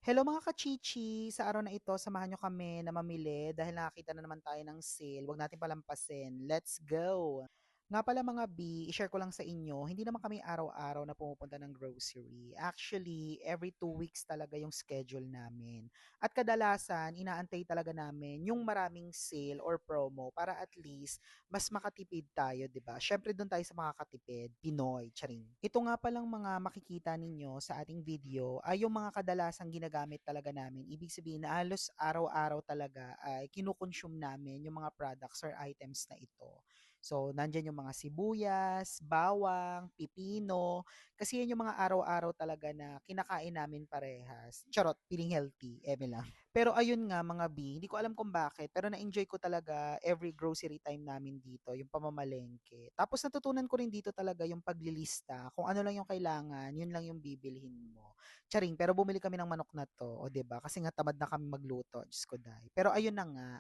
Hello mga kachichi! Sa araw na ito, samahan nyo kami na mamili dahil nakakita na naman tayo ng sale. Huwag natin palampasin. Let's go! Nga pala mga B, i-share ko lang sa inyo, hindi naman kami araw-araw na pumupunta ng grocery. Actually, every 2 weeks talaga yung schedule namin. At kadalasan, inaantay talaga namin yung maraming sale or promo para at least mas makatipid tayo, 'di ba? Syempre doon tayo sa makakatipid, Pinoy, charing. Ito nga palang mga makikita ninyo sa ating video ay yung mga kadalasang ginagamit talaga namin. Ibig sabihin na halos araw-araw talaga ay kinukonsume namin yung mga products or items na ito. So, nandyan yung mga sibuyas, bawang, pipino, kasi yan yung mga araw-araw talaga na kinakain namin parehas. Charot, feeling healthy, eme lang. Pero ayun nga mga B, hindi ko alam kung bakit, pero na-enjoy ko talaga every grocery time namin dito, yung pamamalengke. Tapos natutunan ko rin dito talaga yung paglilista, kung ano lang yung kailangan, yun lang yung bibilhin mo. Charing, pero bumili kami ng manok na to, o 'di ba? Kasi nga tamad na kami magluto, Diyos ko dai. Pero ayun na nga,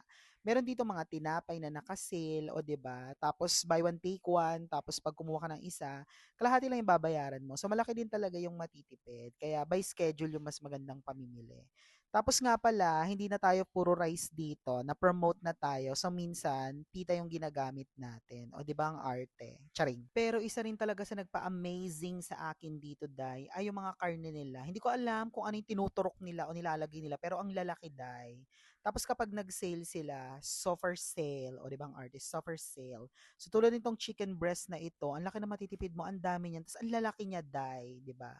meron dito mga tinapay na naka-sale, o 'di ba? Tapos buy one take one, tapos pag kumuha ka ng isa, kalahati lang yung babayaran mo. So malaki din talaga yung matitipid. Kaya by schedule yung mas magandang pamimili. Tapos nga pala, hindi na tayo puro rice dito, na-promote na tayo. So minsan, pita yung ginagamit natin. O 'di ba ang arte? Charing. Pero isa rin talaga sa nagpa-amazing sa akin dito, Dai, ay yung mga karne nila. Hindi ko alam kung ano yung tinuturok nila o nilalagay nila, pero ang lalaki, Dai. Tapos kapag nag-sale sila, so sale, o 'di ba ang artist, so sale. So tulad nitong chicken breast na ito, ang laki na matitipid mo, ang dami niyan. Tapos ang lalaki niya, Dai, 'di ba?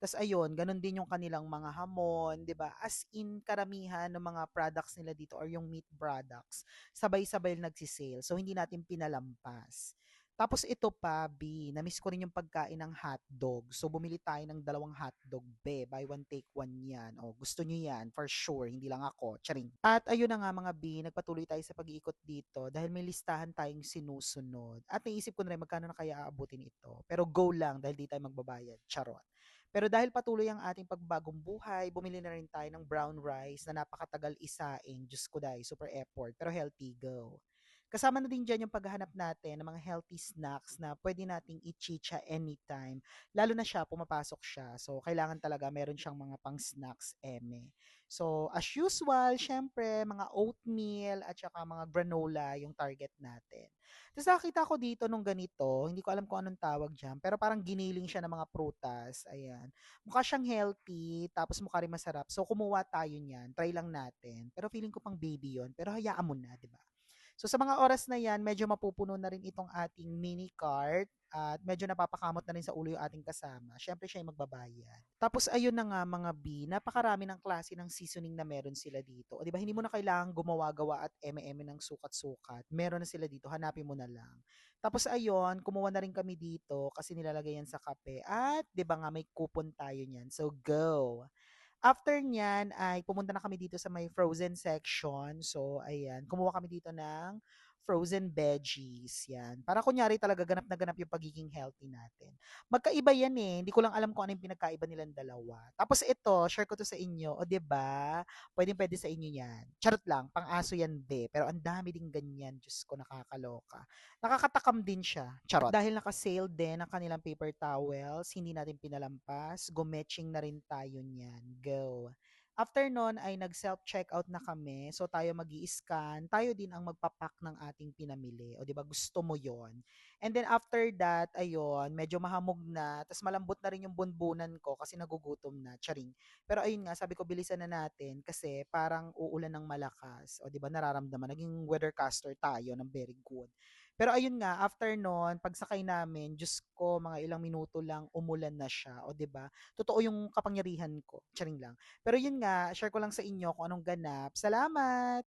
Tas ayun, gano'n din yung kanilang mga hamon, 'di ba? As in karamihan ng mga products nila dito or yung meat products, sabay-sabay nagse-sale. So hindi natin pinalampas. Tapos ito pa, B, na-miss ko rin yung pagkain ng hotdog. So bumili tayo ng dalawang hotdog, be. Buy one, take one yan. O, gusto nyo yan, for sure. Hindi lang ako. Charing. At ayun na nga mga B, nagpatuloy tayo sa pag-iikot dito dahil may listahan tayong sinusunod. At naisip ko na rin magkano na kaya aabutin ito. Pero go lang dahil di tayo magbabayad. Charot. Pero dahil patuloy ang ating pagbagong buhay, bumili na rin tayo ng brown rice na napakatagal isaing. Diyos ko dahil, super effort. Pero healthy, go. Kasama na din dyan yung paghahanap natin ng mga healthy snacks na pwede nating i-chicha anytime. Lalo na siya, pumapasok siya. So, kailangan talaga meron siyang mga pang-snacks, eme. So, as usual, syempre, mga oatmeal at saka mga granola yung target natin. Tapos nakita ko dito nung ganito, hindi ko alam kung anong tawag diyan, pero parang giniling siya ng mga prutas, ayan. Mukha siyang healthy, tapos mukha rin masarap. So kumuha tayo niyan, try lang natin. Pero feeling ko pang baby 'yon, pero hayaan mo na, 'di ba? So sa mga oras na yan, medyo mapupuno na rin itong ating mini cart at medyo napapakamot na rin sa ulo yung ating kasama. Siyempre siya yung magbabayad. Tapos ayun na nga mga B, napakarami ng klase ng seasoning na meron sila dito. O di ba hindi mo na kailangan gumawa-gawa at eme-eme ng sukat-sukat. Meron na sila dito, hanapin mo na lang. Tapos ayun, kumuha na rin kami dito kasi nilalagay yan sa kape. At 'di ba nga may coupon tayo niyan. So go. After niyan ay pumunta na kami dito sa may frozen section. So, ayan, kumuha kami dito ng frozen veggies, yan. Para kunyari talaga ganap na ganap yung pagiging healthy natin. Magkaiba yan eh. Hindi ko lang alam kung ano yung pinagkaiba nilang dalawa. Tapos ito, share ko to sa inyo. O, 'di ba? Pwedeng-pwede sa inyo yan. Charot lang, pang-aso yan, be. Pero ang dami ding ganyan. Diyos ko, nakakaloka. Nakakatakam din siya. Charot. Dahil naka-sale din ang kanilang paper towels, hindi natin pinalampas. Gumeching na rin tayo niyan. Go. After nun ay nag-self-checkout na kami. So tayo mag-i-scan. Tayo din ang magpapak ng ating pinamili. O di ba gusto mo yon. And then after that, ayun, medyo mahamog na. Tapos malambot na rin yung bunbunan ko kasi nagugutom na. Charing. Pero ayun nga, sabi ko bilisan na natin kasi parang uulan ng malakas. O di ba nararamdaman. Naging weathercaster tayo ng very good. Pero ayun nga, after nun, pagsakay namin, Diyos ko, mga ilang minuto lang, umulan na siya. O, 'di ba? Totoo yung kapangyarihan ko. Charing lang. Pero yun nga, share ko lang sa inyo kung anong ganap. Salamat!